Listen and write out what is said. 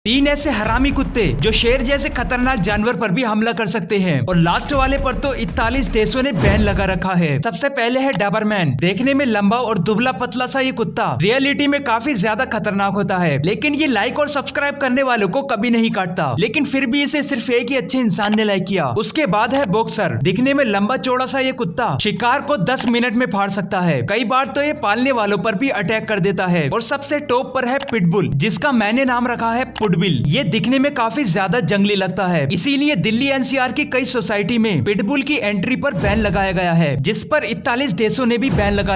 तीन ऐसे हरामी कुत्ते जो शेर जैसे खतरनाक जानवर पर भी हमला कर सकते हैं और लास्ट वाले पर तो 41 देशों ने बैन लगा रखा है। सबसे पहले है डॉबरमैन। देखने में लंबा और दुबला पतला सा ये कुत्ता रियलिटी में काफी ज्यादा खतरनाक होता है, लेकिन ये लाइक और सब्सक्राइब करने वालों को कभी नहीं काटता। लेकिन फिर भी इसे सिर्फ एक ही अच्छे इंसान ने लाइक किया। उसके बाद है बॉक्सर। दिखने में लंबा चौड़ा सा ये कुत्ता शिकार को 10 मिनट में फाड़ सकता है। कई बार तो ये पालने वालों पर भी अटैक कर देता है। और सबसे टॉप पर है पिटबुल, जिसका मैंने नाम रखा है पुडविल। ये दिखने में काफी ज्यादा जंगली लगता है, इसीलिए दिल्ली एनसीआर की कई सोसाइटी में पिटबुल की एंट्री पर बैन लगाया गया है, जिस पर 41 देशों ने भी बैन लगा